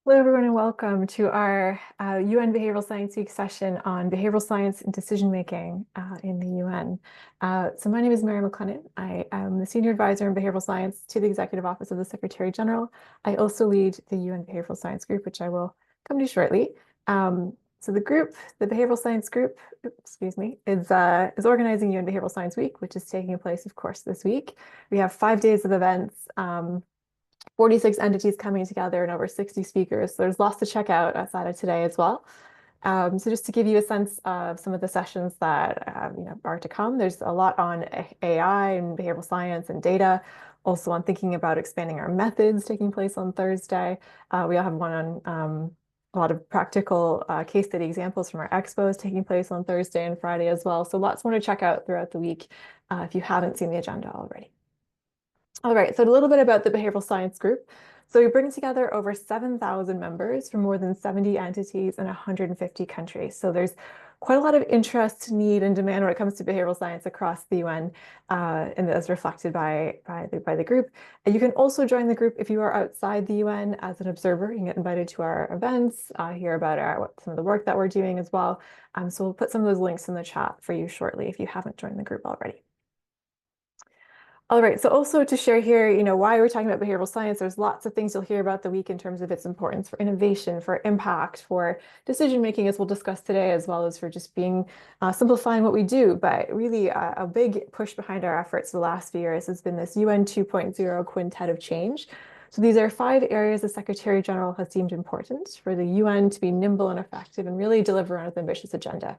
Hello, everyone, and welcome to our UN Behavioral Science Week session on behavioral science and decision-making in the UN. So my name is Mary McLennan. I am the Senior Advisor in Behavioral Science to the Executive Office of the Secretary General. I also lead the UN Behavioral Science Group, which I will come to shortly. So the group, the Behavioral Science Group, excuse me, is organizing UN Behavioral Science Week, which is taking place, of course, this week. We have 5 days of events. 46 entities coming together and over 60 speakers. So there's lots to check out outside of today as well. So just to give you a sense of some of the sessions that are to come, there's a lot on AI and behavioral science and data, also on thinking about expanding our methods taking place on Thursday. We all have one on a lot of practical case study examples from our expos taking place on Thursday and Friday as well. So lots more to check out throughout the week if you haven't seen the agenda already. All right, so a little bit about the Behavioral Science Group. So we bring together over 7,000 members from more than 70 entities in 150 countries. So there's quite a lot of interest, need, and demand when it comes to behavioral science across the UN, and as reflected by the group. And you can also join the group if you are outside the UN as an observer. You can get invited to our events, hear about some of the work that we're doing as well. So we'll put some of those links in the chat for you shortly if you haven't joined the group already. All right, so also to share here, why we're talking about behavioral science, there's lots of things you'll hear about the week in terms of its importance for innovation, for impact, for decision-making, as we'll discuss today, as well as for just simplifying what we do. But really a big push behind our efforts the last few years has been this UN 2.0 quintet of change. So these are 5 areas the Secretary General has deemed important for the UN to be nimble and effective and really deliver on its ambitious agenda.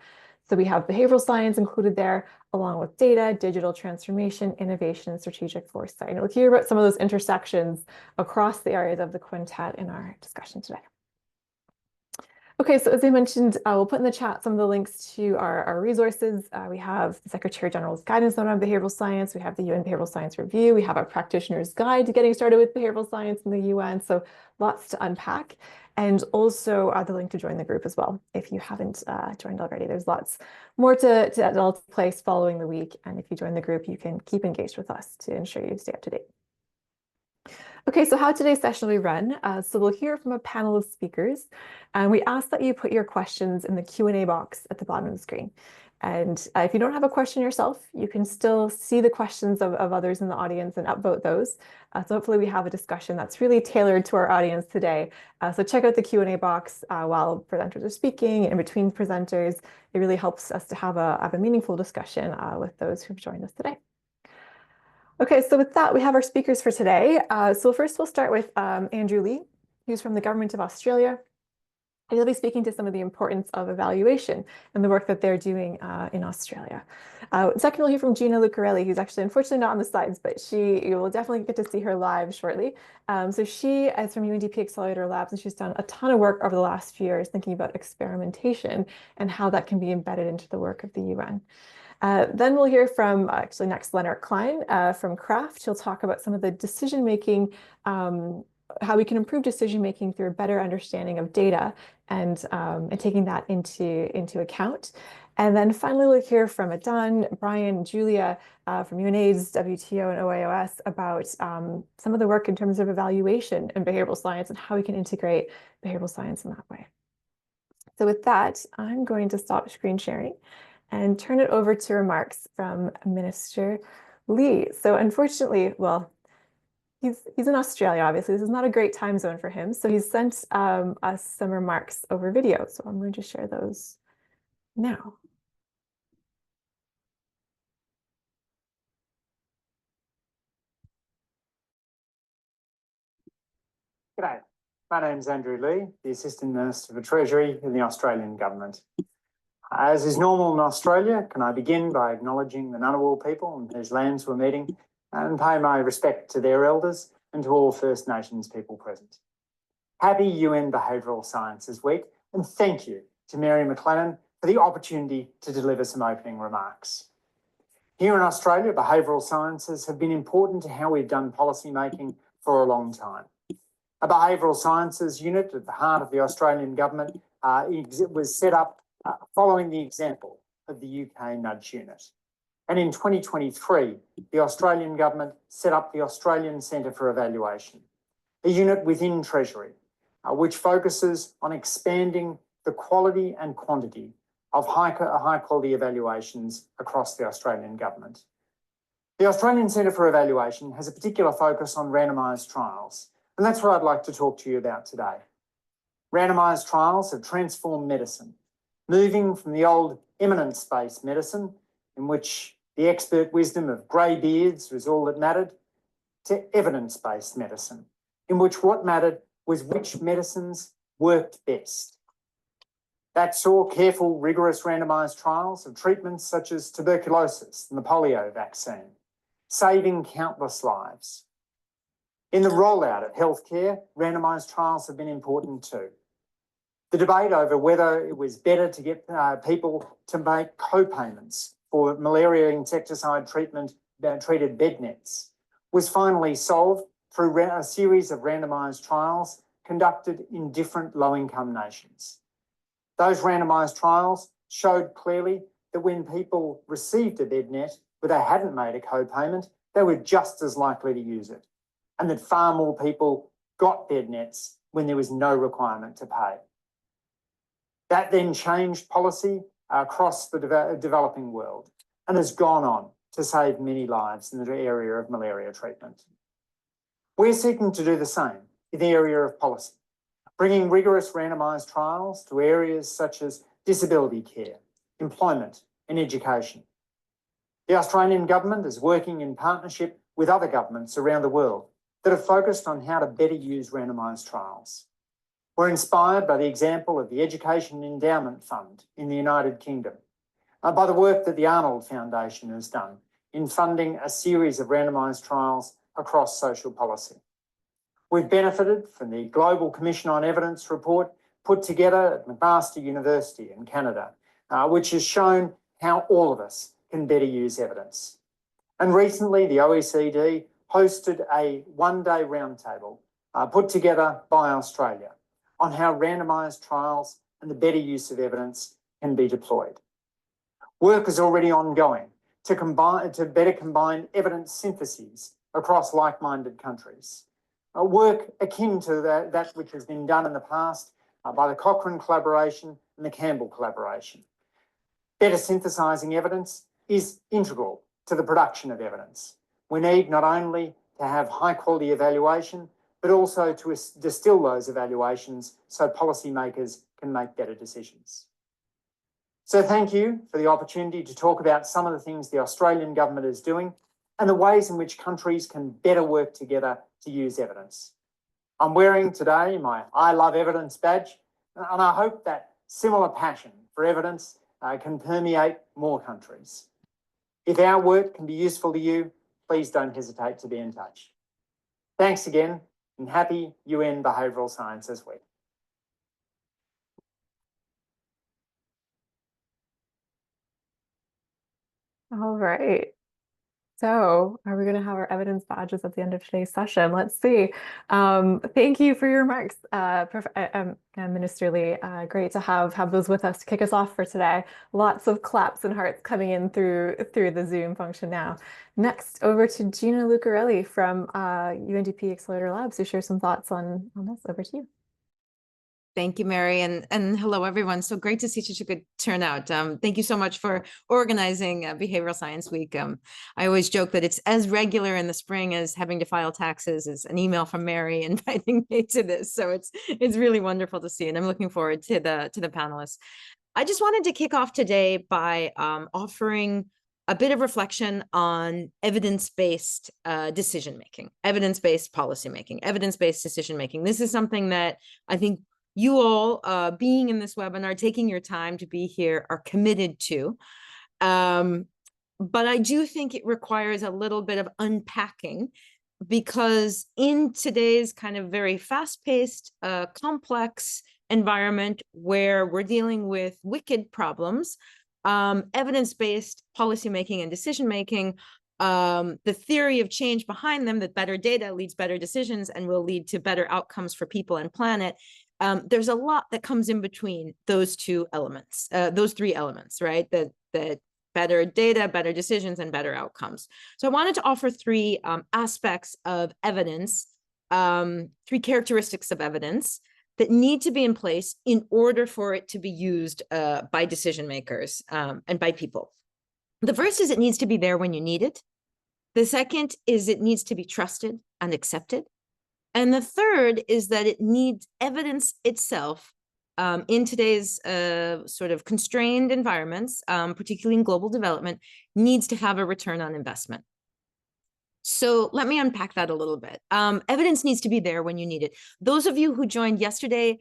So we have behavioral science included there, along with data, digital transformation, innovation, and strategic foresight. And we'll hear about some of those intersections across the areas of the quintet in our discussion today. Okay, so as I mentioned, we'll put in the chat some of the links to our resources. We have the Secretary General's guidance note on behavioral science. We have the UN Behavioral Science Review. We have a practitioner's guide to getting started with behavioral science in the UN. So lots to unpack. And also the link to join the group as well. If you haven't joined already, there's lots more to take place following the week. And if you join the group, you can keep engaged with us to ensure you stay up to date. Okay, so how today's session will be run. So we'll hear from a panel of speakers, and we ask that you put your questions in the Q&A box at the bottom of the screen. And if you don't have a question yourself, you can still see the questions of others in the audience and upvote those. So hopefully we have a discussion that's really tailored to our audience today. So check out the Q&A box while presenters are speaking and in between presenters. It really helps us to have a meaningful discussion with those who've joined us today. Okay, so with that, we have our speakers for today. So first we'll start with Andrew Leigh, who's from the Government of Australia. And he'll be speaking to some of the importance of evaluation and the work that they're doing in Australia. Second, we'll hear from Gina Lucarelli, who's actually unfortunately not on the slides, but you will definitely get to see her live shortly. So she is from UNDP Accelerator Labs, and she's done a ton of work over the last few years thinking about experimentation and how that can be embedded into the work of the UN. Then we'll hear from, actually next, Leonard Klein from CRAF'd. He'll talk about some of the decision-making, how we can improve decision-making through a better understanding of data and taking that into account. And then finally, we'll hear from Adan, Brian, Julia from UNAIDS, WTO, and OIOS about some of the work in terms of evaluation and behavioral science and how we can integrate behavioral science in that way. So with that, I'm going to stop screen sharing and turn it over to remarks from Minister Leigh. So unfortunately, well, he's in Australia, obviously. This is not a great time zone for him. So he's sent us some remarks over video. So I'm going to share those now. G'day, my name's Andrew Leigh, the Assistant Minister for Treasury in the Australian Government. As is normal in Australia, can I begin by acknowledging the Ngunnawal people on whose lands we're meeting and pay my respect to their elders and to all First Nations people present. Happy UN Behavioural Sciences Week, and thank you to Mary McLennan for the opportunity to deliver some opening remarks. Here in Australia, behavioural sciences have been important to how we've done policy making for a long time. A behavioural sciences unit at the heart of the Australian Government was set up following the example of the UK Nudge Unit. And in 2023, the Australian Government set up the Australian Centre for Evaluation, a unit within Treasury which focuses on expanding the quality and quantity of high quality evaluations across the Australian government. The Australian Centre for Evaluation has a particular focus on randomised trials, and that's what I'd like to talk to you about today. Randomised trials have transformed medicine, moving from the old eminence-based medicine, in which the expert wisdom of grey beards was all that mattered, to evidence-based medicine, in which what mattered was which medicines worked best. That saw careful, rigorous randomised trials of treatments such as tuberculosis and the polio vaccine, saving countless lives. In the rollout of healthcare, randomised trials have been important too. The debate over whether it was better to get people to make co-payments for malaria insecticide treated bed nets was finally solved through a series of randomised trials conducted in different low-income nations. Those randomised trials showed clearly that when people received a bed net, but they hadn't made a co-payment, they were just as likely to use it, and that far more people got bed nets when there was no requirement to pay. That then changed policy across the developing world and has gone on to save many lives in the area of malaria treatment. We're seeking to do the same in the area of policy, bringing rigorous randomised trials to areas such as disability care, employment and education. The Australian government is working in partnership with other governments around the world that have focused on how to better use randomised trials. We're inspired by the example of the Education Endowment Fund in the United Kingdom, by the work that the Arnold Foundation has done in funding a series of randomised trials across social policy. We've benefited from the Global Commission on Evidence report put together at McMaster University in Canada, which has shown how all of us can better use evidence. And recently, the OECD hosted a one-day roundtable put together by Australia on how randomised trials and the better use of evidence can be deployed. Work is already ongoing to better combine evidence syntheses across like-minded countries. Work akin to that which has been done in the past by the Cochrane collaboration and the Campbell collaboration. Better synthesising evidence is integral to the production of evidence. We need not only to have high-quality evaluation, but also to distill those evaluations so policymakers can make better decisions. So thank you for the opportunity to talk about some of the things the Australian government is doing and the ways in which countries can better work together to use evidence. I'm wearing today my I Love Evidence badge, and I hope that similar passion for evidence can permeate more countries. If our work can be useful to you, please don't hesitate to be in touch. Thanks again, and happy UN Behavioural Sciences Week. All right. So are we going to have our evidence badges at the end of today's session? Let's see. Thank you for your remarks, Minister Leigh. Great to have those with us to kick us off for today. Lots of claps and hearts coming in through the Zoom function now. Next, over to Gina Lucarelli from UNDP Accelerator Labs to share some thoughts on this. Over to you. Thank you, Mary, and hello, everyone. So great to see such a good turnout. Thank you so much for organizing Behavioral Science Week. I always joke that it's as regular in the spring as having to file taxes as an email from Mary inviting me to this. So it's really wonderful to see, and I'm looking forward to the panelists. I just wanted to kick off today by offering a bit of reflection on evidence-based decision-making, evidence-based policymaking, evidence-based decision-making. This is something that I think you all, being in this webinar, taking your time to be here, are committed to. But I do think it requires a little bit of unpacking, because in today's kind of very fast-paced, complex environment where we're dealing with wicked problems, evidence-based policymaking and decision-making, the theory of change behind them, that better data leads better decisions and will lead to better outcomes for people and planet. There's a lot that comes in between those two elements, those three elements, right? That better data, better decisions, and better outcomes. So I wanted to offer three aspects of evidence, three characteristics of evidence that need to be in place in order for it to be used by decision makers and by people. The first is it needs to be there when you need it. The second is it needs to be trusted and accepted. And the third is that it needs evidence itself in today's sort of constrained environments, particularly in global development, needs to have a return on investment. So let me unpack that a little bit. Evidence needs to be there when you need it. Those of you who joined yesterday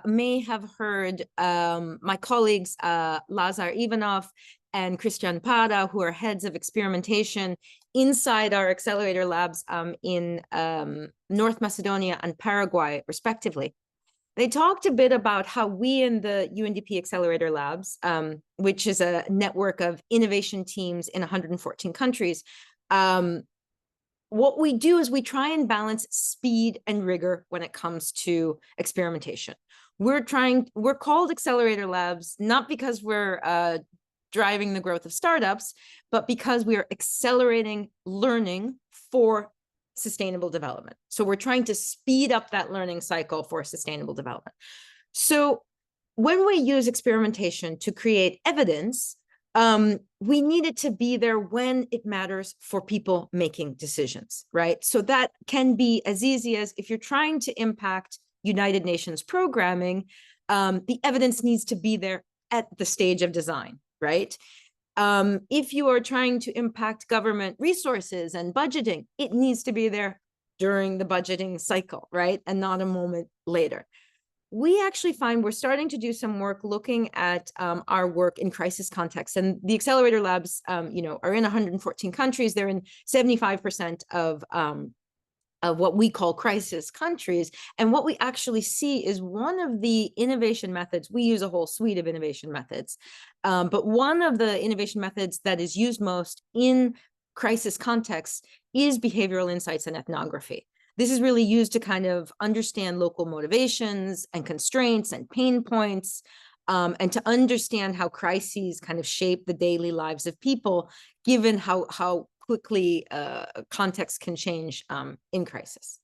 may have heard my colleagues, Lazar Ivanov and Christian Pada, who are heads of experimentation inside our accelerator labs in North Macedonia and Paraguay, respectively. They talked a bit about how we in the UNDP Accelerator Labs, which is a network of innovation teams in 114 countries, what we do is we try and balance speed and rigor when it comes to experimentation. We're called Accelerator Labs, not because we're driving the growth of startups, but because we are accelerating learning for sustainable development. So we're trying to speed up that learning cycle for sustainable development. So when we use experimentation to create evidence, we need it to be there when it matters for people making decisions, right? So that can be as easy as if you're trying to impact United Nations programming, the evidence needs to be there at the stage of design, right? If you are trying to impact government resources and budgeting, it needs to be there during the budgeting cycle, right? And not a moment later. We actually find we're starting to do some work looking at our work in crisis context. And the Accelerator Labs, are in 114 countries. They're in 75% of what we call crisis countries. And what we actually see is one of the innovation methods. We use a whole suite of innovation methods, but one of the innovation methods that is used most in crisis contexts is behavioral insights and ethnography. This is really used to kind of understand local motivations and constraints and pain points, and to understand how crises kind of shape the daily lives of people, given how quickly context can change in crisis.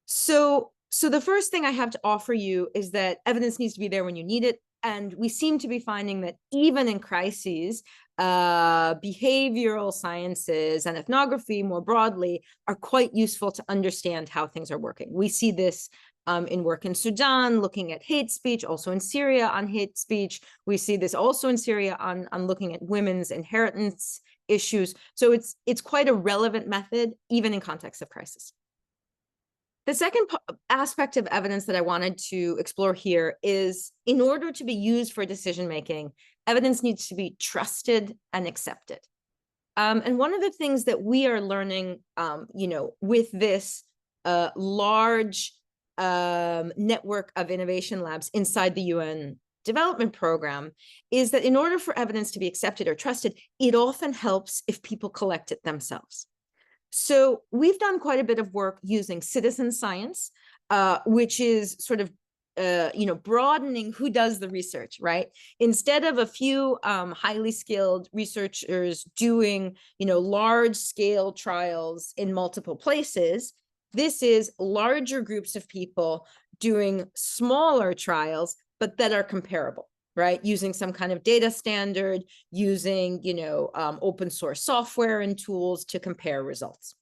So the first thing I have to offer you is that evidence needs to be there when you need it. And we seem to be finding that even in crises, behavioral sciences and ethnography more broadly are quite useful to understand how things are working. We see this in work in Sudan, looking at hate speech, also in Syria on hate speech. We see this also in Syria on looking at women's inheritance issues. So it's quite a relevant method, even in context of crisis. The second aspect of evidence that I wanted to explore here is, in order to be used for decision-making, evidence needs to be trusted and accepted. And one of the things that we are learning, with this large network of innovation labs inside the UN development program, is that in order for evidence to be accepted or trusted, it often helps if people collect it themselves. So we've done quite a bit of work using citizen science, which is sort of, broadening who does the research, right? Instead of a few highly skilled researchers doing, large scale trials in multiple places, this is larger groups of people doing smaller trials, but that are comparable, right? Using some kind of data standard, using, open source software and tools to compare results.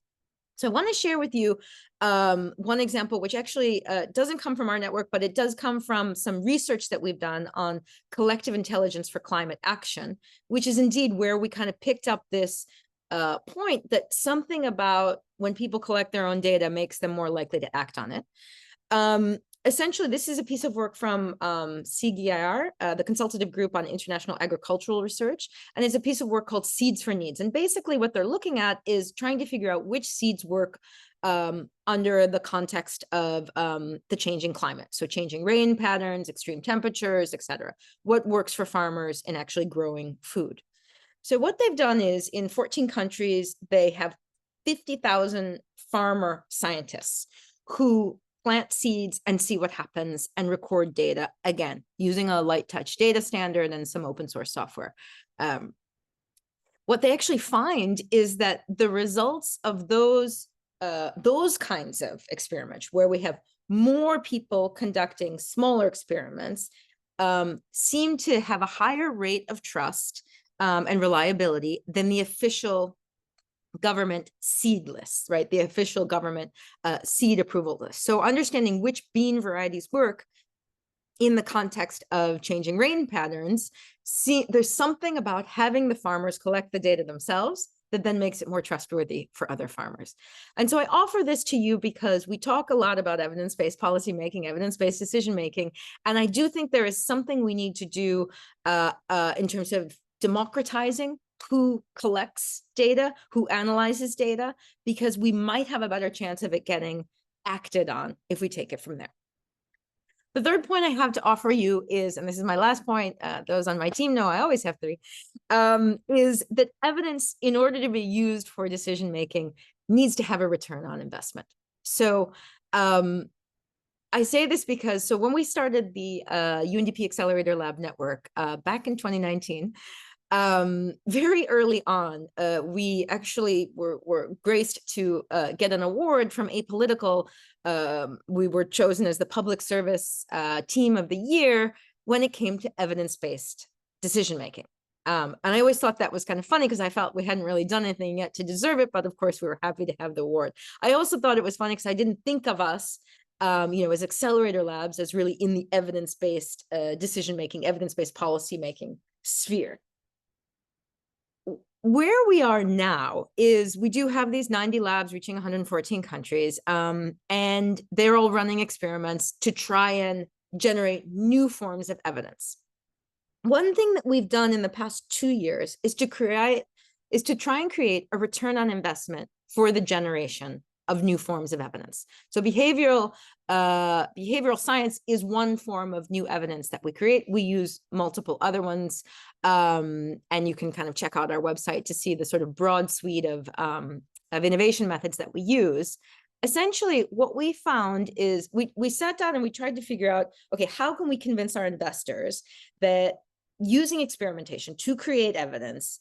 So I want to share with you one example, which actually doesn't come from our network, but it does come from some research that we've done on collective intelligence for climate action, which is indeed where we kind of picked up this point that something about when people collect their own data makes them more likely to act on it. Essentially, this is a piece of work from CGIAR, the Consultative Group on International Agricultural Research, and it's a piece of work called Seeds for Needs. And basically what they're looking at is trying to figure out which seeds work under the context of the changing climate. So changing rain patterns, extreme temperatures, et cetera. What works for farmers in actually growing food. So what they've done is, in 14 countries, they have 50,000 farmer scientists who plant seeds and see what happens and record data, again, using a light touch data standard and some open source software. What they actually find is that the results of those those kinds of experiments where we have more people conducting smaller experiments seem to have a higher rate of trust and reliability than the official government seed lists, right? The official government seed approval list. So understanding which bean varieties work in the context of changing rain patterns, there's something about having the farmers collect the data themselves that then makes it more trustworthy for other farmers. And so I offer this to you because we talk a lot about evidence-based policymaking, evidence-based decision-making, and I do think there is something we need to do in terms of democratizing who collects data, who analyzes data, because we might have a better chance of it getting acted on if we take it from there. The third point I have to offer you is, and this is my last point, those on my team know I always have three, is that evidence, in order to be used for decision-making, needs to have a return on investment. So I say this because, so when we started the UNDP Accelerator Lab Network back in 2019, very early on, we actually were graced to get an award from Apolitical. We were chosen as the public service team of the year when it came to evidence-based decision-making. And I always thought that was kind of funny because I felt we hadn't really done anything yet to deserve it, but of course we were happy to have the award. I also thought it was funny because I didn't think of us as Accelerator Labs as really in the evidence-based decision-making, evidence-based policy-making sphere. Where we are now is we do have these 90 labs reaching 114 countries, and they're all running experiments to try and generate new forms of evidence. One thing that we've done in the past 2 years is to try and create a return on investment for the generation of new forms of evidence. So behavioral science is one form of new evidence that we create. We use multiple other ones, and you can kind of check out our website to see the sort of broad suite of innovation methods that we use. Essentially, what we found is we sat down and we tried to figure out, okay, how can we convince our investors that using experimentation to create evidence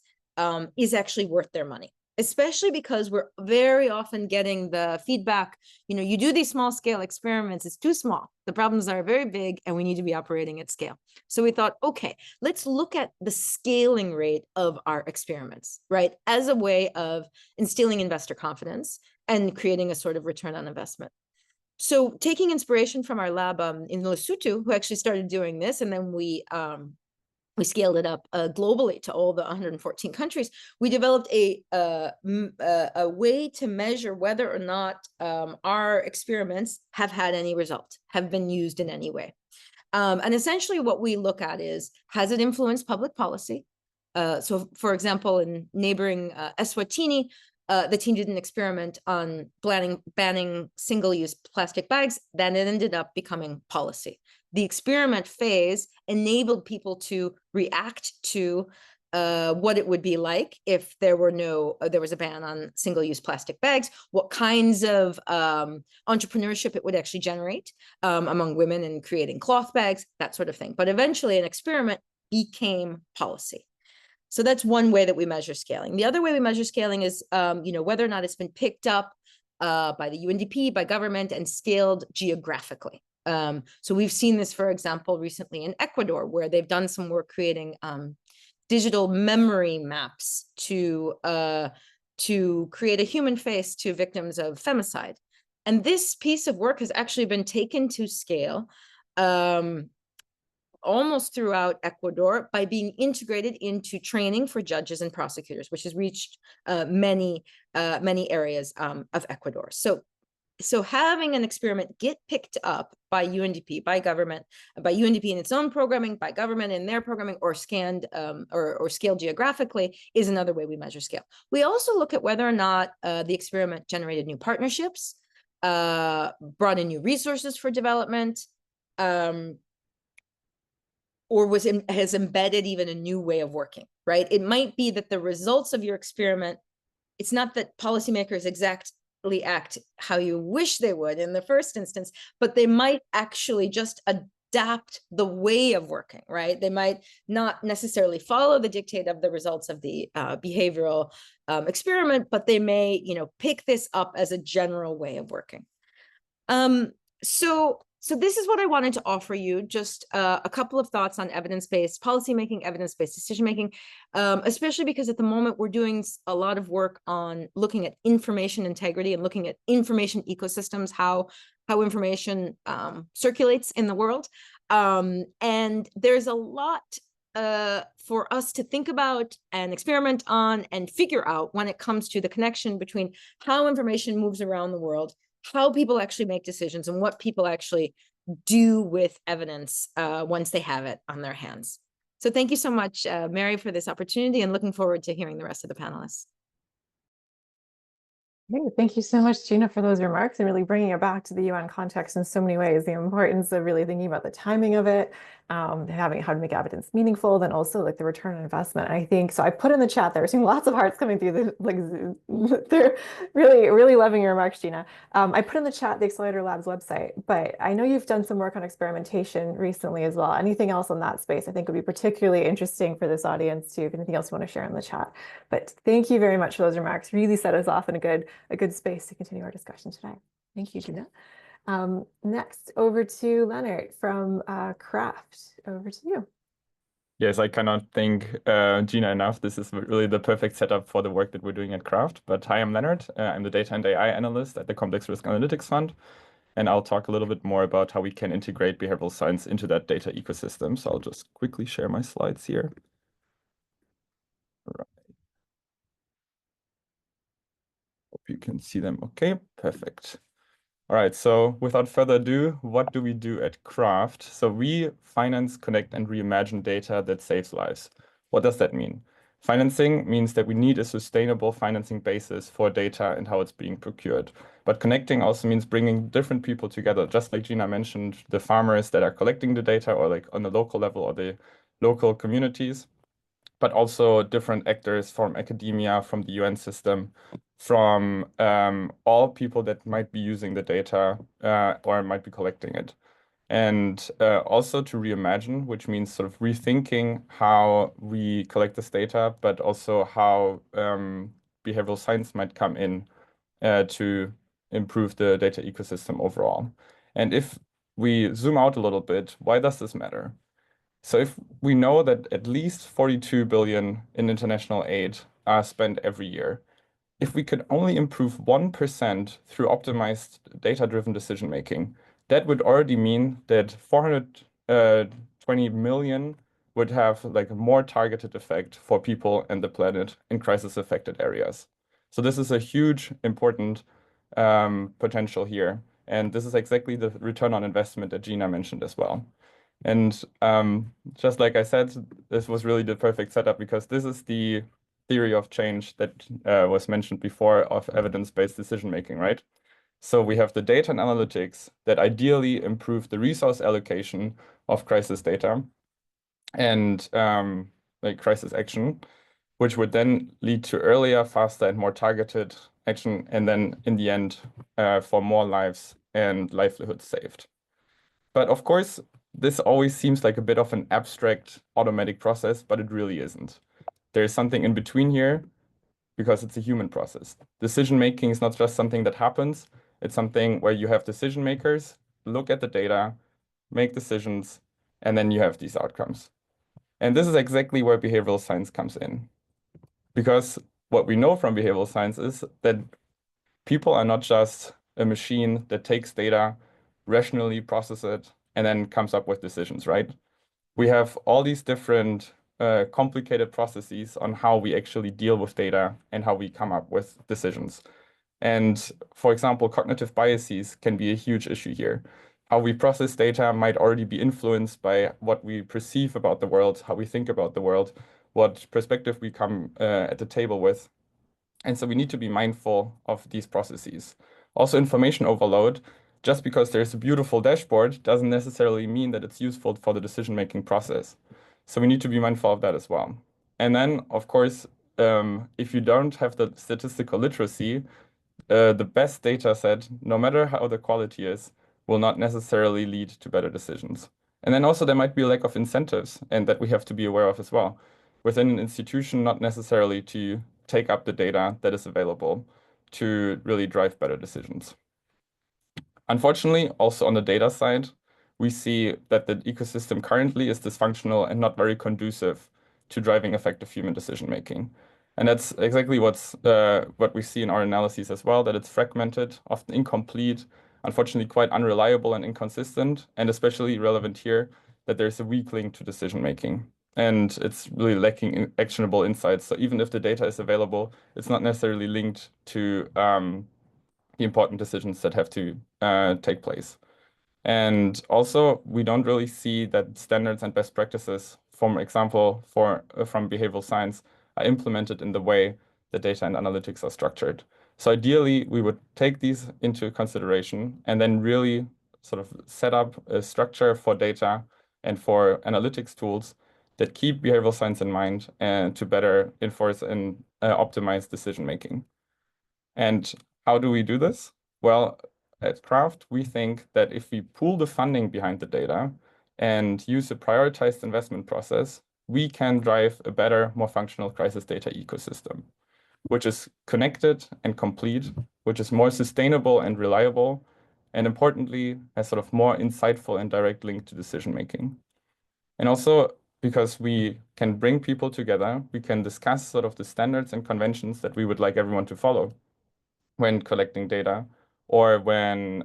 is actually worth their money? Especially because we're very often getting the feedback, you do these small scale experiments, it's too small. The problems are very big and we need to be operating at scale. So we thought, okay, let's look at the scaling rate of our experiments, right? As a way of instilling investor confidence and creating a sort of return on investment. So taking inspiration from our lab in Lesotho, who actually started doing this, and then we scaled it up globally to all the 114 countries. We developed a way to measure whether or not our experiments have had any result, have been used in any way. And essentially what we look at is, has it influenced public policy? So for example, in neighboring Eswatini, the team did an experiment on banning single-use plastic bags, then it ended up becoming policy. The experiment phase enabled people to react to what it would be like if there was a ban on single-use plastic bags, what kinds of entrepreneurship it would actually generate among women in creating cloth bags, that sort of thing. But eventually an experiment became policy. So that's one way that we measure scaling. The other way we measure scaling is whether or not it's been picked up by the UNDP, by government, and scaled geographically. So we've seen this, for example, recently in Ecuador, where they've done some work creating digital memory maps to create a human face to victims of femicide. And this piece of work has actually been taken to scale almost throughout Ecuador by being integrated into training for judges and prosecutors, which has reached many areas of Ecuador. So having an experiment get picked up by UNDP, by government, by UNDP in its own programming, by government in their programming, or scanned or scaled geographically is another way we measure scale. We also look at whether or not the experiment generated new partnerships, brought in new resources for development, or has embedded even a new way of working, right? It might be that the results of your experiment, it's not that policymakers act how you wish they would in the first instance, but they might actually just adapt the way of working, right? They might not necessarily follow the dictate of the results of the behavioral experiment, but they may, pick this up as a general way of working. So this is what I wanted to offer you, just a couple of thoughts on evidence-based policymaking, evidence-based decision-making, especially because at the moment we're doing a lot of work on looking at information integrity and looking at information ecosystems, how information circulates in the world. And there's a lot for us to think about and experiment on and figure out when it comes to the connection between how information moves around the world, how people actually make decisions, and what people actually do with evidence once they have it on their hands. So thank you so much, Mary, for this opportunity, and looking forward to hearing the rest of the panelists. Hey, thank you so much, Gina, for those remarks and really bringing it back to the UN context in so many ways. The importance of really thinking about the timing of it, having how to make evidence meaningful, then also like the return on investment. I think so. I put in the chat there, seeing lots of hearts coming through. They're really, really loving your remarks, Gina. I put in the chat the Accelerator Labs website, but I know you've done some work on experimentation recently as well. Anything else on that space I think would be particularly interesting for this audience too. If anything else you want to share in the chat. But thank you very much for those remarks. Really set us off in a good space to continue our discussion today. Thank you, Gina. Next, over to Leonard from CRAF'd. Over to you. Yes, I cannot thank Gina enough. This is really the perfect setup for the work that we're doing at CRAF'd. But hi, I'm Leonard. I'm the Data and AI Analyst at the Complex Risk Analytics Fund. And I'll talk a little bit more about how we can integrate behavioral science into that data ecosystem. So I'll just quickly share my slides here. Right. Hope you can see them. Okay, perfect. All right, so without further ado, what do we do at CRAF'd? So we finance, connect, and reimagine data that saves lives. What does that mean? Financing means that we need a sustainable financing basis for data and how it's being procured. But connecting also means bringing different people together, just like Gina mentioned, the farmers that are collecting the data, or like on the local level, or the local communities, but also different actors from academia, from the UN system, from all people that might be using the data or might be collecting it. And also to reimagine, which means sort of rethinking how we collect this data, but also how behavioral science might come in to improve the data ecosystem overall. And if we zoom out a little bit, why does this matter? So if we know that at least 42 billion in international aid are spent every year, if we could only improve 1% through optimized data-driven decision-making, that would already mean that 420 million would have like a more targeted effect for people and the planet in crisis-affected areas. So this is a huge, important potential here. And this is exactly the return on investment that Gina mentioned as well. And just like I said, this was really the perfect setup, because this is the theory of change that was mentioned before of evidence-based decision-making, right? So we have the data and analytics that ideally improve the resource allocation of crisis data and like crisis action, which would then lead to earlier, faster, and more targeted action, and then in the end, for more lives and livelihoods saved. But of course, this always seems like a bit of an abstract automatic process, but it really isn't. There's something in between here, because it's a human process. Decision-making is not just something that happens. It's something where you have decision makers, look at the data, make decisions, and then you have these outcomes. And this is exactly where behavioral science comes in. Because what we know from behavioral science is that people are not just a machine that takes data, rationally processes it, and then comes up with decisions, right? We have all these different complicated processes on how we actually deal with data and how we come up with decisions. And for example, cognitive biases can be a huge issue here. How we process data might already be influenced by what we perceive about the world, how we think about the world, what perspective we come at the table with. And so we need to be mindful of these processes. Also, information overload. Just because there's a beautiful dashboard doesn't necessarily mean that it's useful for the decision-making process. So we need to be mindful of that as well. And then, of course, if you don't have the statistical literacy, the best data set, no matter how the quality is, will not necessarily lead to better decisions. And then also there might be a lack of incentives, and that we have to be aware of as well. Within an institution, not necessarily to take up the data that is available to really drive better decisions. Unfortunately, also on the data side, we see that the ecosystem currently is dysfunctional and not very conducive to driving effective human decision making. And that's exactly what we see in our analyses as well, that it's fragmented, often incomplete, unfortunately quite unreliable and inconsistent, and especially relevant here, that there's a weak link to decision making. And it's really lacking in actionable insights. So even if the data is available, it's not necessarily linked to the important decisions that have to take place. And also, we don't really see that standards and best practices, for example, from behavioral science, are implemented in the way that data and analytics are structured. So ideally, we would take these into consideration and then really sort of set up a structure for data and for analytics tools that keep behavioral science in mind and to better enforce and optimize decision making. And how do we do this? Well, at CRAF'd, we think that if we pool the funding behind the data and use a prioritized investment process, we can drive a better, more functional crisis data ecosystem, which is connected and complete, which is more sustainable and reliable, and importantly, has sort of more insightful and direct link to decision making. And also, because we can bring people together, we can discuss sort of the standards and conventions that we would like everyone to follow when collecting data or when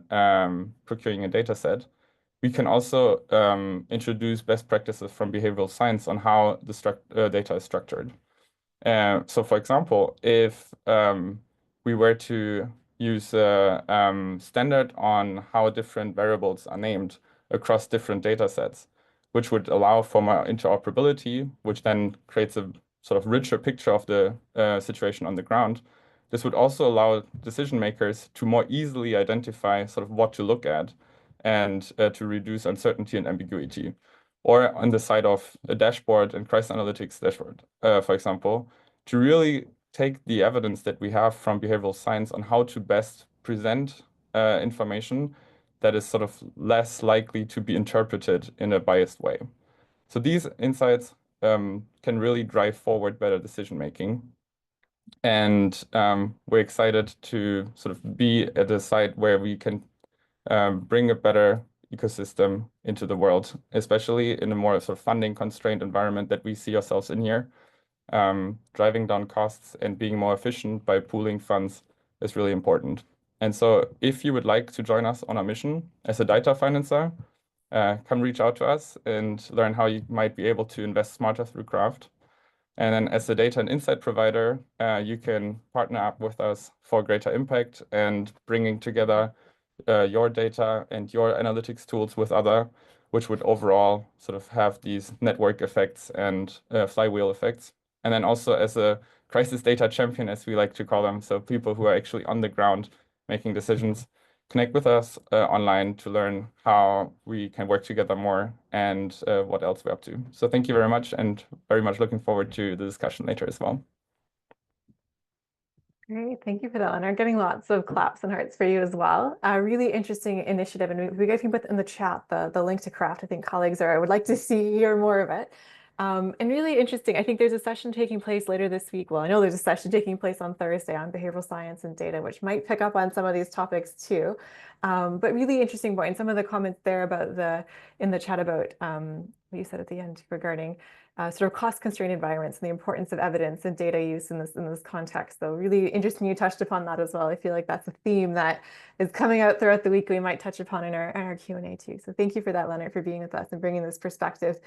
procuring a data set. We can also introduce best practices from behavioral science on how the data is structured. So for example, if we were to use a standard on how different variables are named across different data sets, which would allow for more interoperability, which then creates a sort of richer picture of the situation on the ground. This would also allow decision makers to more easily identify sort of what to look at and to reduce uncertainty and ambiguity. Or on the side of a dashboard and crisis analytics dashboard, for example, to really take the evidence that we have from behavioral science on how to best present information that is sort of less likely to be interpreted in a biased way. So these insights can really drive forward better decision making. And we're excited to sort of be at a site where we can bring a better ecosystem into the world, especially in a more sort of funding constrained environment that we see ourselves in here. Driving down costs and being more efficient by pooling funds is really important. And so if you would like to join us on our mission as a data financer, come reach out to us and learn how you might be able to invest smarter through CRAF'd. And then as a data and insight provider, you can partner up with us for greater impact and bringing together your data and your analytics tools with other, which would overall sort of have these network effects and flywheel effects. And then also as a crisis data champion, as we like to call them, so people who are actually on the ground making decisions, connect with us online to learn how we can work together more and what else we're up to. So thank you very much, and very much looking forward to the discussion later as well. Great, thank you for that, Leonard. Getting lots of claps and hearts for you as well. A really interesting initiative, and we guys can put in the chat the link to CRAF'd. I think colleagues would like to hear more of it. And really interesting. I think there's a session taking place later this week. Well, I know there's a session taking place on Thursday on behavioral science and data, which might pick up on some of these topics too. But really interesting point. And some of the comments there about in the chat about what you said at the end regarding sort of cost-constrained environments and the importance of evidence and data use in this context. So really interesting you touched upon that as well. I feel like that's a theme that is coming out throughout the week we might touch upon in our Q&A too. So thank you for that, Leonard, for being with us and bringing this perspective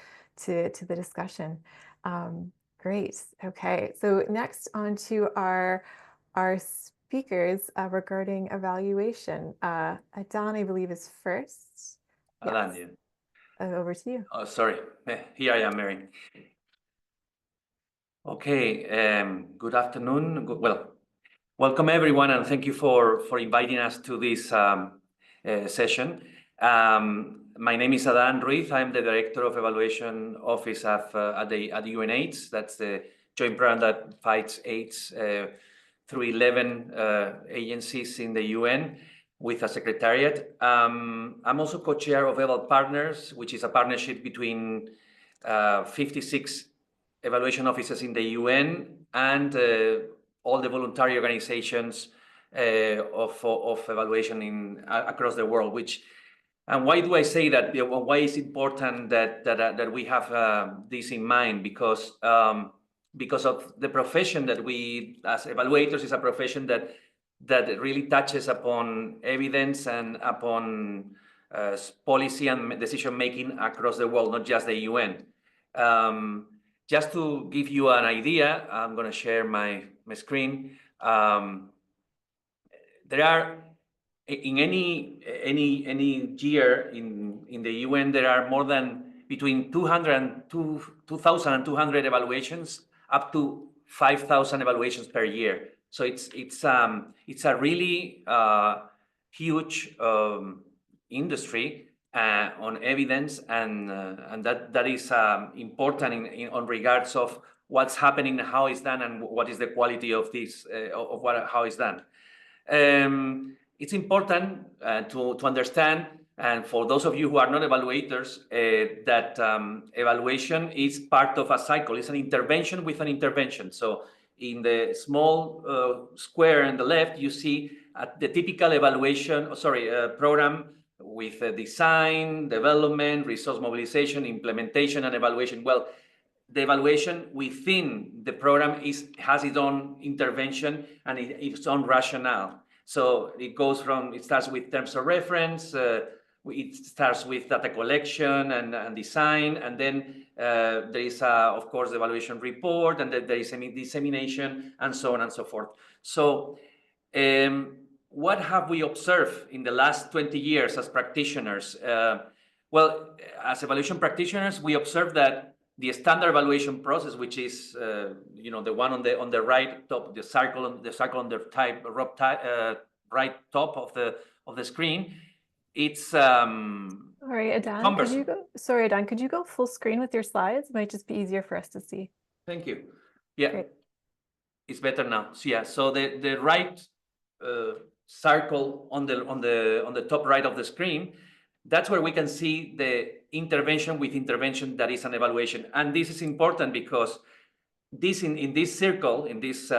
to the discussion. Great. Okay. So next on to our speakers regarding evaluation. Adan, I believe, is first. Adan, yes. Over to you. Oh, sorry. Here I am, Mary. Okay. Good afternoon. Welcome everyone, and thank you for inviting us to this session. My name is Adan Ruiz. I'm the Director of Evaluation Office at UNAIDS. That's the joint program that fights AIDS through 11 agencies in the UN. with a secretariat. I'm also co-chair of Eval Partners, which is a partnership between 56 evaluation offices in the UN and all the voluntary organizations of evaluation across the world. And why do I say that? Why is it important that we have this in mind? Because of the profession that we, as evaluators, is a profession that really touches upon evidence and upon policy and decision making across the world, not just the UN. Just to give you an idea, I'm going to share my screen. There are in any year in the UN, there are more than between 200 and 2,200 evaluations, up to 5,000 evaluations per year. So it's a really huge industry on evidence, and that is important on regards of what's happening, how it's done, and what is the quality of this how it's done. It's important to understand, and for those of you who are not evaluators, that evaluation is part of a cycle. It's an intervention with an intervention. So in the small square on the left, you see the typical evaluation, program with design, development, resource mobilization, implementation, and evaluation. Well, the evaluation within the program has its own intervention and its own rationale. So it starts with terms of reference, it starts with data collection and design, and then there is, of course, the evaluation report, and then there is dissemination, and so on and so forth. So what have we observed in the last 20 years as practitioners? Well, as evaluation practitioners, we observe that the standard evaluation process, which is the one on the right top, the circle on the right top of the screen, it's Sorry, Adan, could you go full screen with your slides? It might just be easier for us to see. Thank you. Yeah, great. It's better now. So yeah, so the right circle on the top right of the screen, that's where we can see the intervention with intervention that is an evaluation. And this is important because in this circle, in this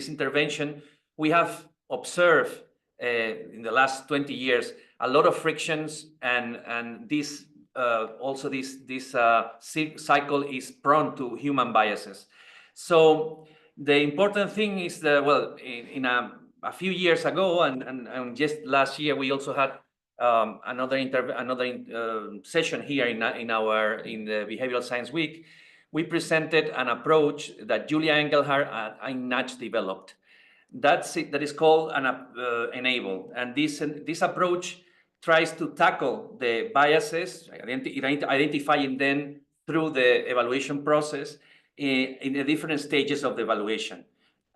intervention, we have observed in the last 20 years a lot of frictions, and this cycle is prone to human biases. So the important thing is that, well, in a few years ago, and just last year, we also had another session here in the Behavioral Science Week. We presented an approach that Julia Engelhardt at UNAIDS developed. That is called an enable, and this approach tries to tackle the biases, identifying them through the evaluation process in the different stages of the evaluation.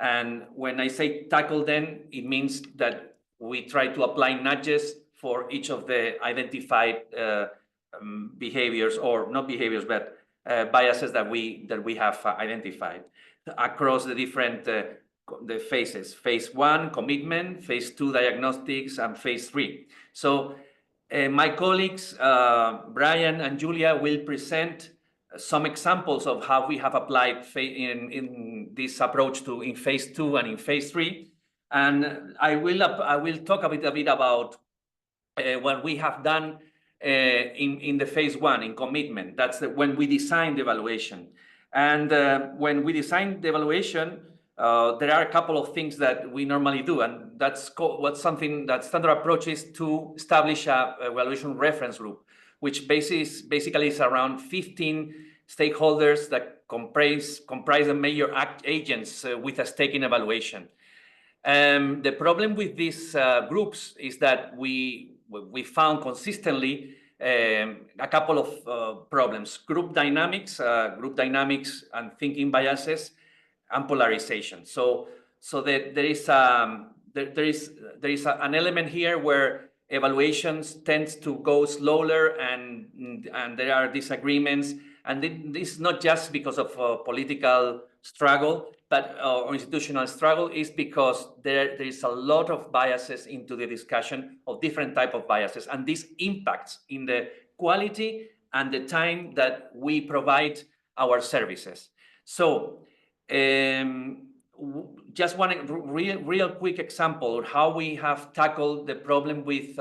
And when I say tackle them, it means that we try to apply nudges for each of the identified behaviors, or not behaviors, but biases that we have identified across the different the phases. Phase 1, commitment; phase 2, diagnostics; and phase 3. So my colleagues, Brian and Julia, will present some examples of how we have applied in this approach in phase 2 and in phase 3. And I will talk a bit about what we have done in the phase 1, in commitment. That's when we designed the evaluation. And when we designed the evaluation, there are a couple of things that we normally do, and that's something that standard approach is to establish a evaluation reference group, which basically is around 15 stakeholders that comprise the major agents with a stake in evaluation. The problem with these groups is that we found consistently a couple of problems: group dynamics and thinking biases, and polarization. So that there is an element here where evaluations tends to go slower, and there are disagreements. And this is not just because of political struggle. but or institutional struggle is because there is a lot of biases into the discussion of different type of biases, and this impacts in the quality and the time that we provide our services. So just one real quick example of how we have tackled the problem with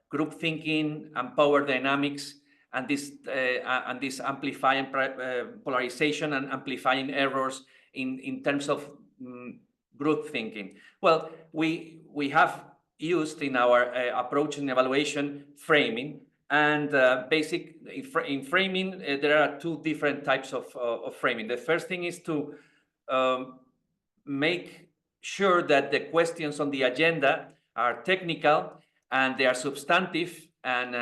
group thinking and power dynamics, and this amplifying polarization and amplifying errors in terms of group thinking. Well, we have used in our approach and evaluation framing, and in framing there are two different types of framing. The first thing is to make sure that the questions on the agenda are technical and they are substantive, and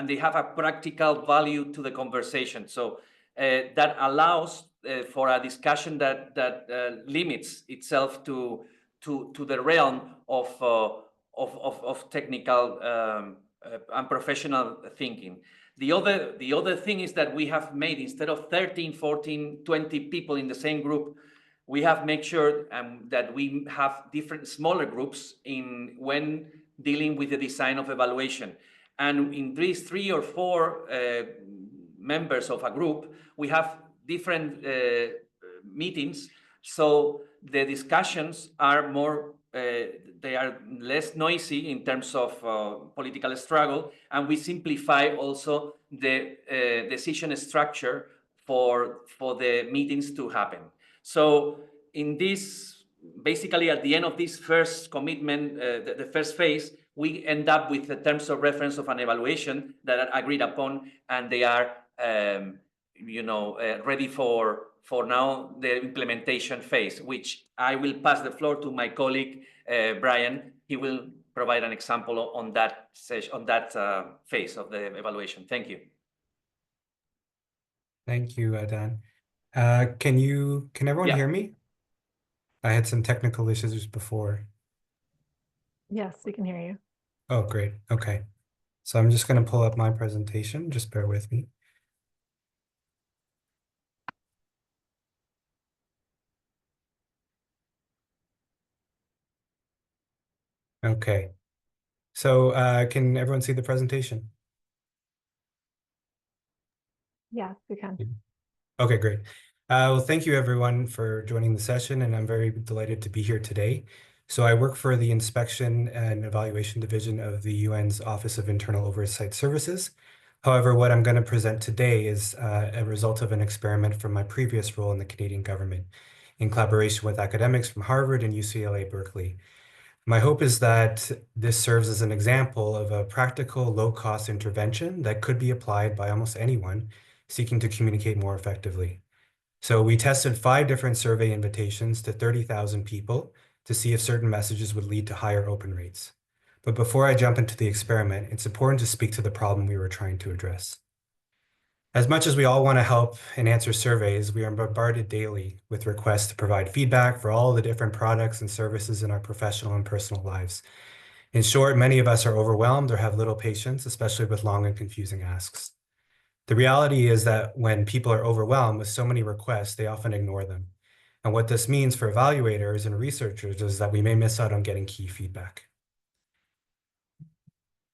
they have a practical value to the conversation. So that allows for a discussion that limits itself to the realm of technical and professional thinking. The other thing is that we have made, instead of 13, 14, 20 people in the same group, we have made sure that we have different smaller groups when dealing with the design of evaluation. And in these 3 or 4 members of a group, we have different meetings. So the discussions are more, they are less noisy in terms of political struggle. And we simplify also the decision structure for the meetings to happen. So in this, basically at the end of this first commitment, the first phase, we end up with the terms of reference of an evaluation that are agreed upon, and they are ready for now the implementation phase, which I will pass the floor to my colleague, Brian. He will provide an example on that session, on that phase of the evaluation. Thank you. Thank you, Dan. Can everyone hear me? I had some technical issues before. Yes, we can hear you. Oh, great. Okay. So I'm just going to pull up my presentation. Just bear with me. Okay. So can everyone see the presentation? Yes, we can. Okay, great. Well, thank you everyone for joining the session, and I'm very delighted to be here today. So I work for the Inspection and Evaluation Division of the UN's Office of Internal Oversight Services. However, what I'm going to present today is a result of an experiment from my previous role in the Canadian government in collaboration with academics from Harvard and UCLA Berkeley. My hope is that this serves as an example of a practical, low-cost intervention that could be applied by almost anyone seeking to communicate more effectively. So we tested 5 different survey invitations to 30,000 people to see if certain messages would lead to higher open rates. But before I jump into the experiment, it's important to speak to the problem we were trying to address. As much as we all want to help and answer surveys, we are bombarded daily with requests to provide feedback for all the different products and services in our professional and personal lives. In short, many of us are overwhelmed or have little patience, especially with long and confusing asks. The reality is that when people are overwhelmed with so many requests, they often ignore them. And what this means for evaluators and researchers is that we may miss out on getting key feedback.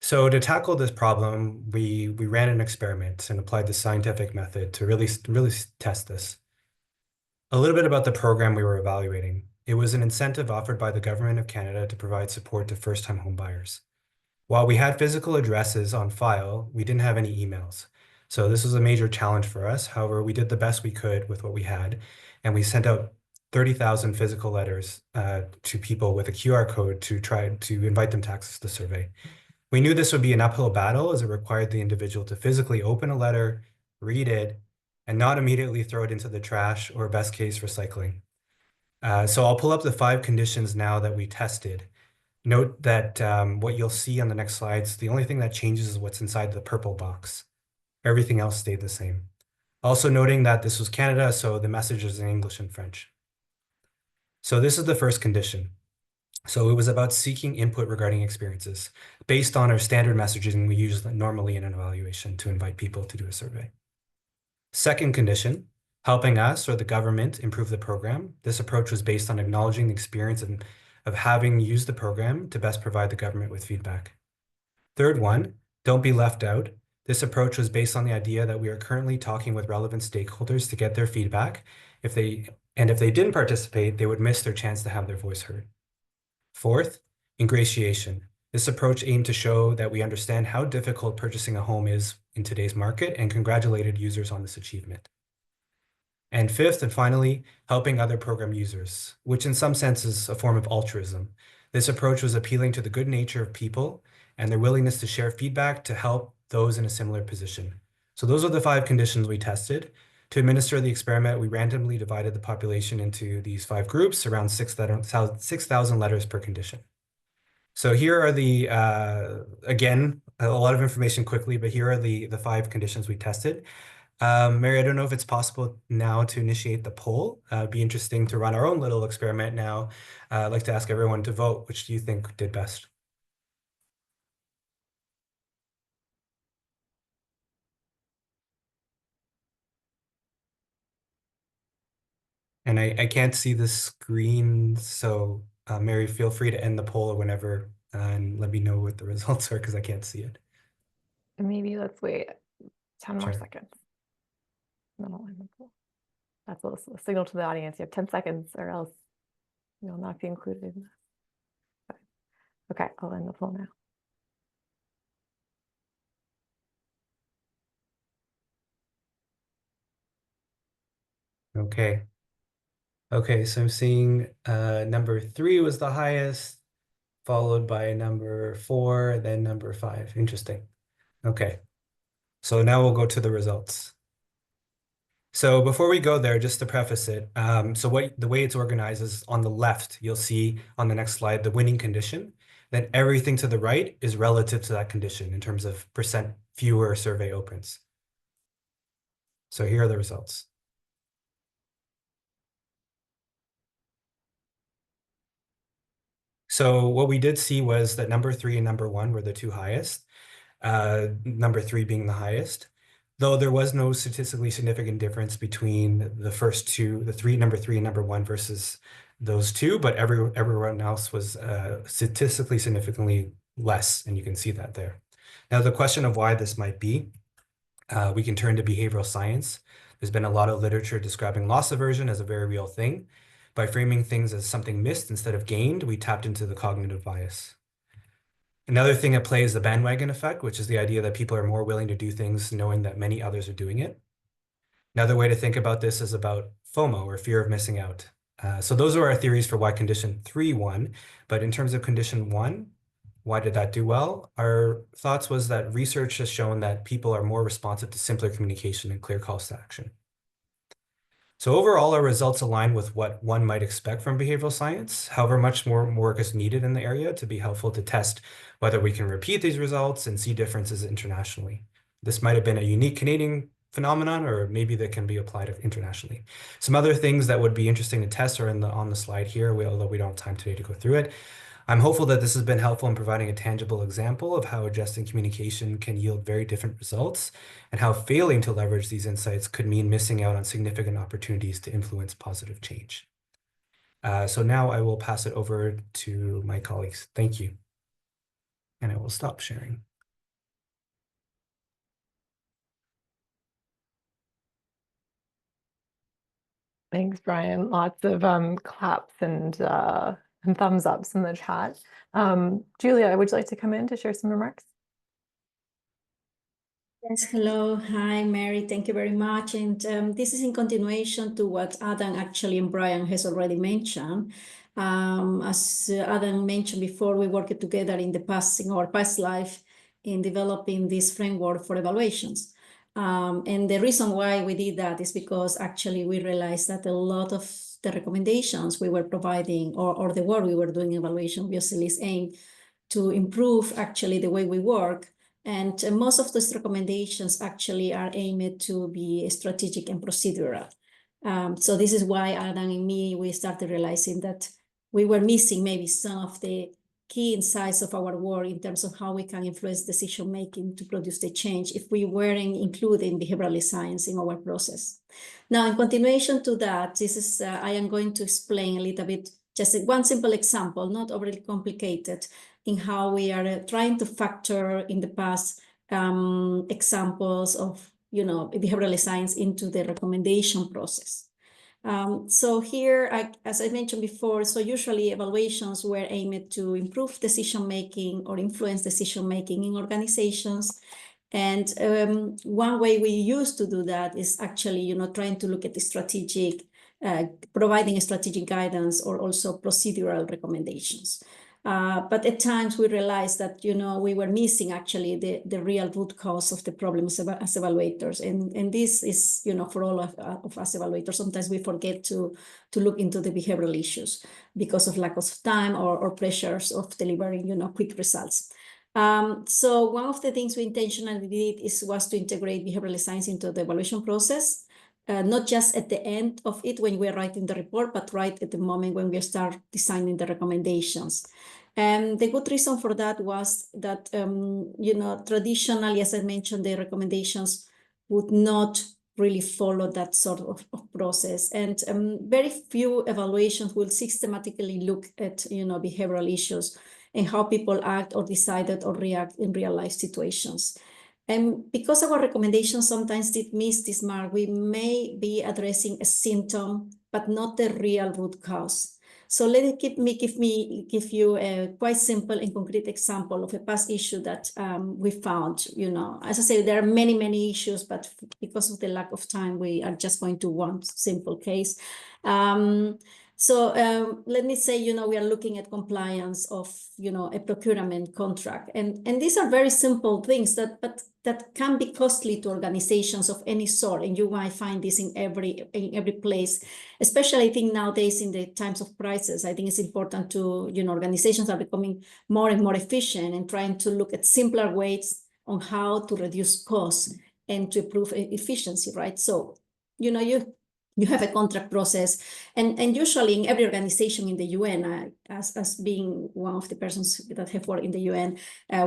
So to tackle this problem, we ran an experiment and applied the scientific method to really test this. A little bit about the program we were evaluating. It was an incentive offered by the Government of Canada to provide support to first-time homebuyers. While we had physical addresses on file, we didn't have any emails. So this was a major challenge for us. However, we did the best we could with what we had, and we sent out 30,000 physical letters to people with a QR code to try to invite them to access the survey. We knew this would be an uphill battle as it required the individual to physically open a letter, read it, and not immediately throw it into the trash or best case recycling. So I'll pull up the 5 conditions now that we tested. Note that what you'll see on the next slides, the only thing that changes is what's inside the purple box. Everything else stayed the same. Also noting that this was Canada, so the message is in English and French. So this is the first condition. So it was about seeking input regarding experiences based on our standard messaging we use normally in an evaluation to invite people to do a survey. Second condition, helping us or the government improve the program. This approach was based on acknowledging the experience of having used the program to best provide the government with feedback. Third one, don't be left out. This approach was based on the idea that we are currently talking with relevant stakeholders to get their feedback. If they didn't participate, they would miss their chance to have their voice heard. Fourth, ingratiation. This approach aimed to show that we understand how difficult purchasing a home is in today's market and congratulated users on this achievement. And fifth, and finally, helping other program users, which in some sense is a form of altruism. This approach was appealing to the good nature of people and their willingness to share feedback to help those in a similar position. So those are the 5 conditions we tested. To administer the experiment, we randomly divided the population into these 5 groups, around 6,000 letters per condition. So here are the, again, a lot of information quickly, but here are the 5 conditions we tested. Mary, I don't know if it's possible now to initiate the poll. It'd be interesting to run our own little experiment now. I'd like to ask everyone to vote. Which do you think did best? And I can't see the screen, so Mary, feel free to end the poll whenever and let me know what the results are because I can't see it. Maybe let's wait 10 more Sure. seconds. Then I'll end the poll. That's a signal to the audience. You have 10 seconds or else you'll not be included in this. Okay, I'll end the poll now. Okay. Okay, so I'm seeing number 3 was the highest, followed by number 4, then number 5. Interesting. Okay. So now we'll go to the results. So before we go there, just to preface it, so the way it's organized is on the left, you'll see on the next slide, the winning condition. Then everything to the right is relative to that condition in terms of % fewer survey opens. So here are the results. So what we did see was that number 3 and number 1 were the 2 highest, number 3 being the highest, though there was no statistically significant difference between the first 2, number 3 and number 1 versus those 2, but everyone else was statistically significantly less, and you can see that there. Now, the question of why this might be, we can turn to behavioral science. There's been a lot of literature describing loss aversion as a very real thing. By framing things as something missed instead of gained, we tapped into the cognitive bias. Another thing at play is the bandwagon effect, which is the idea that people are more willing to do things knowing that many others are doing it. Another way to think about this is about FOMO, or fear of missing out. So those are our theories for why condition 3 won. But in terms of condition 1, why did that do well? Our thoughts was that research has shown that people are more responsive to simpler communication and clear calls to action. So overall, our results align with what one might expect from behavioral science. However, much more work is needed in the area to be helpful to test whether we can repeat these results and see differences internationally. This might have been a unique Canadian phenomenon, or maybe that can be applied internationally. Some other things that would be interesting to test are on the slide here, although we don't have time today to go through it. I'm hopeful that this has been helpful in providing a tangible example of how adjusting communication can yield very different results, and how failing to leverage these insights could mean missing out on significant opportunities to influence positive change. So now I will pass it over to my colleagues. Thank you. And I will stop sharing. Thanks, Brian. Lots of claps and thumbs ups in the chat. Julia, would you like to come in to share some remarks? Yes, hello. Hi, Mary. Thank you very much. And this is in continuation to what Adam actually and Brian has already mentioned. As Adam mentioned before, we worked together in our past life in developing this framework for evaluations. And the reason why we did that is because actually we realized that a lot of the recommendations we were providing or the work we were doing in evaluation obviously is aimed to improve actually the way we work. And most of those recommendations actually are aimed to be strategic and procedural. So this is why Adam and me, we started realizing that we were missing maybe some of the key insights of our work in terms of how we can influence decision-making to produce the change if we weren't including behavioral science in our process. Now, in continuation to that, this is I am going to explain a little bit, just one simple example, not overly complicated, in how we are trying to factor in the past examples of behavioral science into the recommendation process. So here, as I mentioned before, so usually evaluations were aimed to improve decision-making or influence decision-making in organizations. And one way we used to do that is actually, trying to look at the strategic, providing strategic guidance or also procedural recommendations. But at times we realized that, we were missing actually the real root cause of the problems as evaluators. And this is, for all of us evaluators, sometimes we forget to look into the behavioral issues because of lack of time or pressures of delivering, quick results. So one of the things we intentionally did was to integrate behavioral science into the evaluation process. Not just at the end of it when we're writing the report, but right at the moment when we start designing the recommendations. And the good reason for that was that, traditionally, as I mentioned, the recommendations would not really follow that sort of process. And very few evaluations will systematically look at, behavioral issues and how people act or decided or react in real life situations. And because our recommendations sometimes did miss this mark, we may be addressing a symptom, but not the real root cause. So let me give you a quite simple and concrete example of a past issue that we found. As I say, there are many, many issues, but because of the lack of time, we are just going to one simple case. So let me say, we are looking at compliance of, a procurement contract. And these are very simple things that can be costly to organizations of any sort. And you might find this in every place, especially I think nowadays in the times of crisis. I think it's important to, organizations are becoming more and more efficient and trying to look at simpler ways on how to reduce costs and to improve efficiency, right? So, you have a contract process, and usually in every organization in the UN, as being one of the persons that have worked in the UN,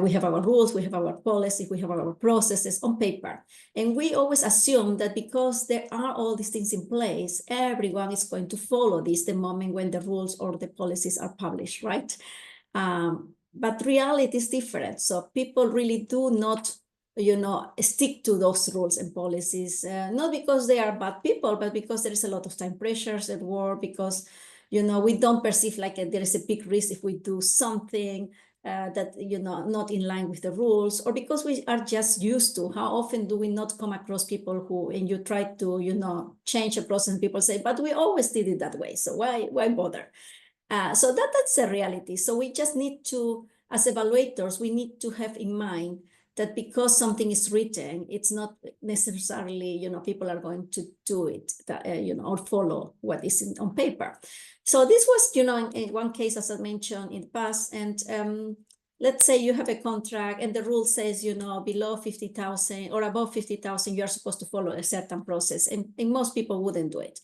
we have our rules, we have our policies, we have our processes on paper. And we always assume that because there are all these things in place, everyone is going to follow this the moment when the rules or the policies are published, right? But reality is different. So people really do not stick to those rules and policies, not because they are bad people, but because there is a lot of time pressures at work, because, we don't perceive like there is a big risk if we do something that, not in line with the rules, or because we are just used to. How often do we not come across people who, and you try to, change a process and people say, but we always did it that way, so why bother? So that's a reality. So we just need to, as evaluators, we need to have in mind that because something is written, it's not necessarily, people are going to do it, or follow what is on paper. So this was, in one case, as I mentioned in the past, and let's say you have a contract and the rule says, below 50,000 or above 50,000, you're supposed to follow a certain process, and most people wouldn't do it.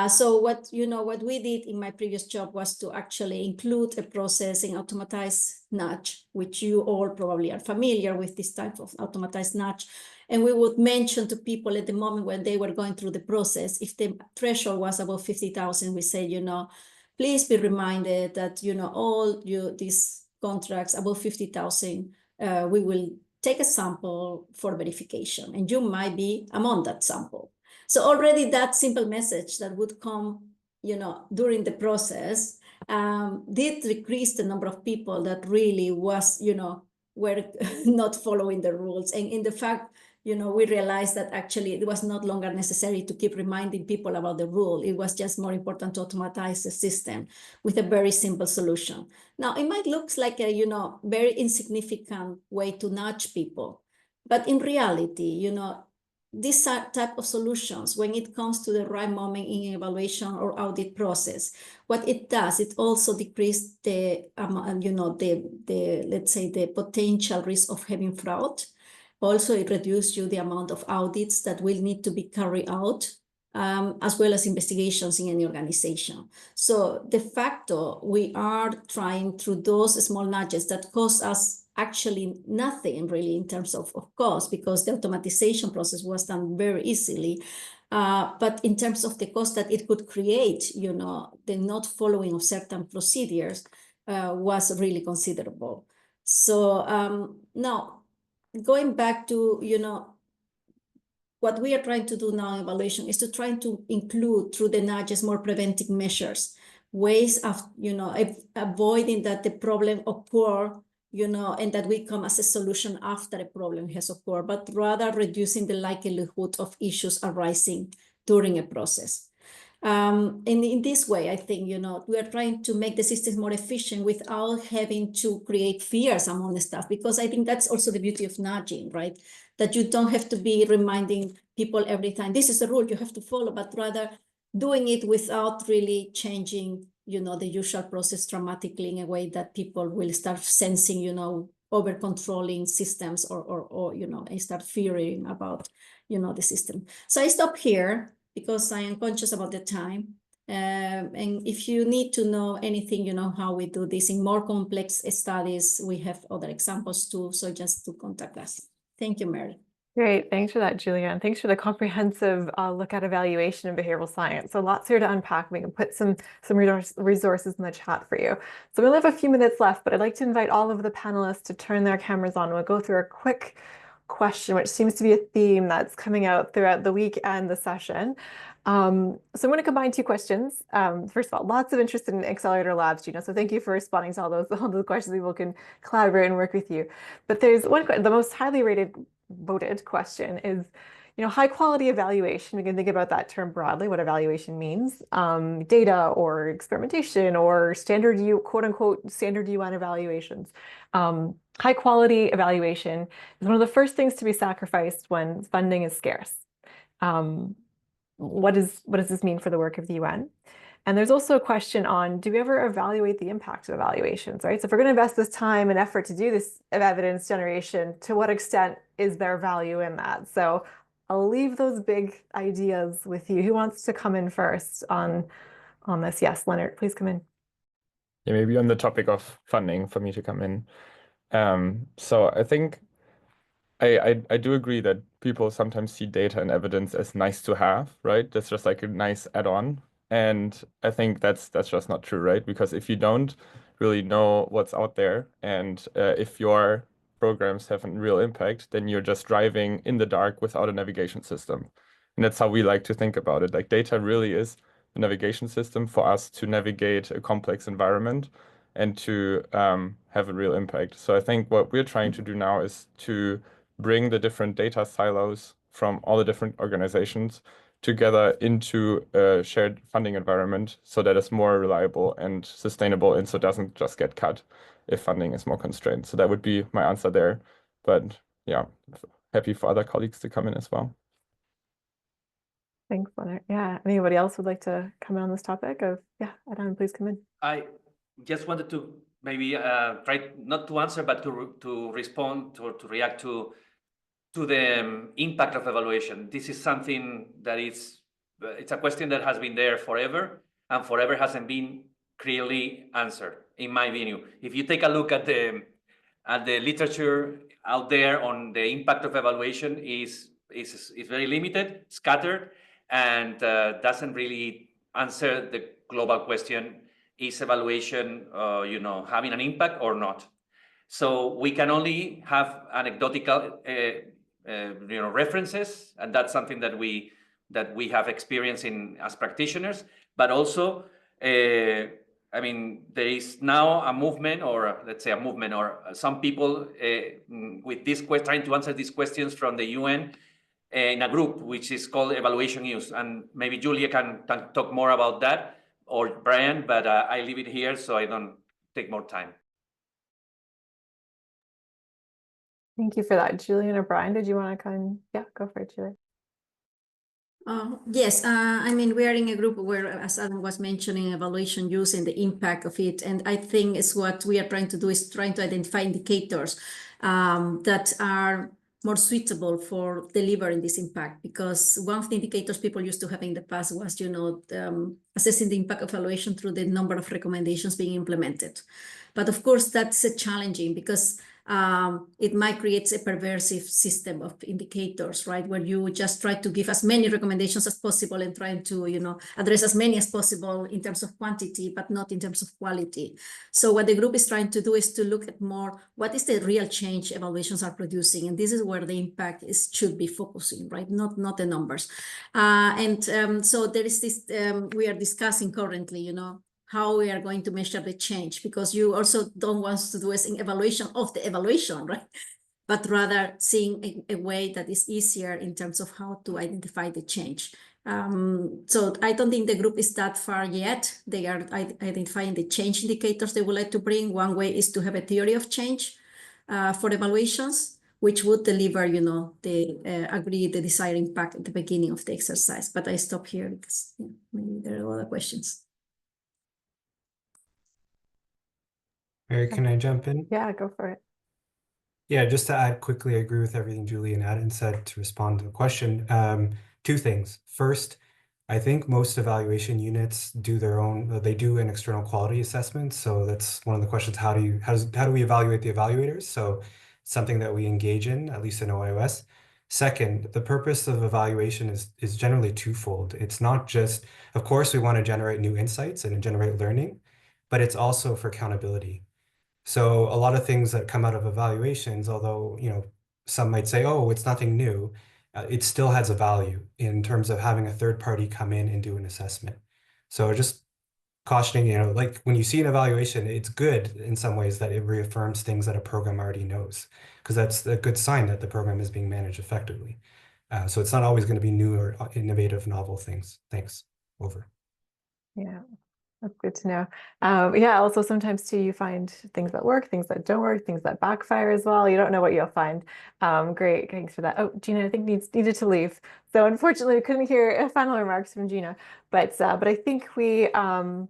So what we did in my previous job was to actually include a process in automatized nudge, which you all probably are familiar with, this type of automatized nudge. And we would mention to people at the moment when they were going through the process, if the threshold was above 50,000, we say, please be reminded that, all these contracts above 50,000, we will take a sample for verification, and you might be among that sample. So already that simple message that would come, during the process did decrease the number of people that really was, were not following the rules. And in the fact, we realized that actually it was not longer necessary to keep reminding people about the rule. It was just more important to automatize the system with a very simple solution. Now, it might look like a, very insignificant way to nudge people, but in reality, these type of solutions, when it comes to the right moment in evaluation or audit process, what it does, it also decreases the, let's say, the potential risk of having fraud. Also, it reduces the amount of audits that will need to be carried out as well as investigations in any organization. So de facto, we are trying through those small nudges that cost us actually nothing really in terms of cost, because the automatization process was done very easily. But in terms of the cost that it could create, the not following of certain procedures was really considerable. So now, going back to, what we are trying to do now in evaluation is to try to include through the nudges more preventive measures, ways of, avoiding that the problem occur, and that we come as a solution after a problem has occurred, but rather reducing the likelihood of issues arising during a process. And in this way, I think, we are trying to make the systems more efficient without having to create fears among the staff, because I think that's also the beauty of nudging, right? That you don't have to be reminding people every time, this is a rule you have to follow, but rather doing it without really changing, the usual process dramatically in a way that people will start sensing, over controlling systems or and start fearing about, the system. So I stop here because I am conscious about the time. And if you need to know anything, how we do this in more complex studies, we have other examples too. So just to contact us. Thank you, Mary. Great, thanks for that, Julia, and thanks for the comprehensive look at evaluation in behavioral science. So lots here to unpack. We can put some resources in the chat for you. So we only have a few minutes left, but I'd like to invite all of the panelists to turn their cameras on. We'll go through a quick question, which seems to be a theme that's coming out throughout the week and the session. So I'm going to combine two questions. First of all, lots of interest in Accelerator Labs, Gina. So thank you for responding to all those questions. People can collaborate and work with you. But there's one, the most highly voted question is, high quality evaluation. We can think about that term broadly, what evaluation means, data or experimentation or quote unquote, standard UN evaluations. High quality evaluation is one of the first things to be sacrificed when funding is scarce. What does this mean for the work of the UN? And there's also a question on, do we ever evaluate the impact of evaluations, right? So if we're going to invest this time and effort to do this evidence generation, to what extent is there value in that? So I'll leave those big ideas with you. Who wants to come in first on this? Yes, Leonard, please come in. Yeah, maybe on the topic of funding for me to come in. So I think I do agree that people sometimes see data and evidence as nice to have, right? That's just like a nice add-on. And I think that's just not true, right? Because if you don't really know what's out there, and if your programs have a real impact, then you're just driving in the dark without a navigation system. And that's how we like to think about it. Like, data really is the navigation system for us to navigate a complex environment and to have a real impact. So I think what we're trying to do now is to bring the different data silos from all the different organizations together into a shared funding environment so that it's more reliable and sustainable, and so it doesn't just get cut if funding is more constrained. So that would be my answer there. But yeah, happy for other colleagues to come in as well. Thanks, Leonard. Yeah, anybody else would like to come in on this topic of, Adam, please come in. I just wanted to maybe try not to answer, but to respond, to react to the impact of evaluation. This is something that it's a question that has been there forever, and forever hasn't been clearly answered, in my view. If you take a look at the literature out there on the impact of evaluation, is very limited, scattered, and doesn't really answer the global question: is evaluation, having an impact or not? So we can only have anecdotal references, and that's something that we have experience in as practitioners. But also, I mean, there is now a movement, or let's say a movement, or some people with this trying to answer these questions from the UN in a group which is called Evaluation News. And maybe Julia can talk more about that, or Brian, but I leave it here so I don't take more time. Thank you for that. Julian or Brian, did you want to come in? Yeah, go for it, Julia. Yes, I mean, we are in a group where, as Adam was mentioning, evaluation use and the impact of it. And I think it's what we are trying to do is trying to identify indicators that are more suitable for delivering this impact, because one of the indicators people used to have in the past was, assessing the impact evaluation through the number of recommendations being implemented. But of course, that's challenging because it might create a perversive system of indicators, right? Where you just try to give as many recommendations as possible and trying to, address as many as possible in terms of quantity, but not in terms of quality. So what the group is trying to do is to look at more, what is the real change evaluations are producing? And this is where the impact should be focusing, right? Not the numbers. So there is this, we are discussing currently, how we are going to measure the change, because you also don't want to do an evaluation of the evaluation, right? But rather seeing a way that is easier in terms of how to identify the change. So I don't think the group is that far yet. They are identifying the change indicators they would like to bring. One way is to have a theory of change for evaluations, which would deliver, the desired impact at the beginning of the exercise. But I stop here because maybe there are other questions. Mary, can I jump in? Yeah, go for it. Yeah, just to add quickly, I agree with everything Julie and Adam said to respond to the question. Two things. First, I think most evaluation units do their own, they do an external quality assessment. So that's one of the questions, how do we evaluate the evaluators? So something that we engage in, at least in OIOS. Second, the purpose of evaluation is generally twofold. It's not just, of course, we want to generate new insights and generate learning, but it's also for accountability. So a lot of things that come out of evaluations, although, some might say, oh, it's nothing new, it still has a value in terms of having a third party come in and do an assessment. So just cautioning, like when you see an evaluation, it's good in some ways that it reaffirms things that a program already knows, because that's a good sign that the program is being managed effectively. So it's not always going to be new or innovative, novel things. Thanks. Over. Yeah. That's good to know. Yeah, also sometimes too, you find things that work, things that don't work, things that backfire as well. You don't know what you'll find. Great, thanks for that. Oh, Gina, I think needed to leave. So unfortunately, we couldn't hear final remarks from Gina, but I think we had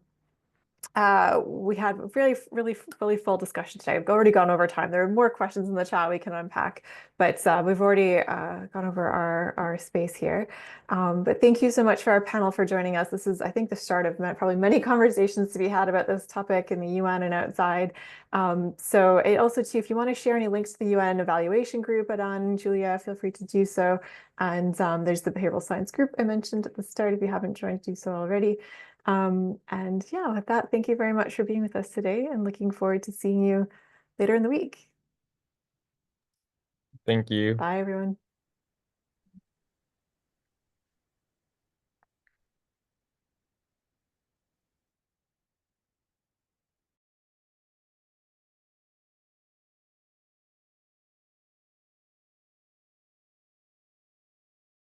a really full discussion today. We've already gone over time. There are more questions in the chat we can unpack, but we've already gone over our space here. But thank you so much for our panel for joining us. This is, I think, the start of probably many conversations to be had about this topic in the UN and outside. So it also too, if you want to share any links to the UN evaluation group, Adan, Julia, feel free to do so. And there's the behavioral science group I mentioned at the start if you haven't joined, do so already. And yeah, with that, thank you very much for being with us today and looking forward to seeing you later in the week. Thank you. Bye, everyone.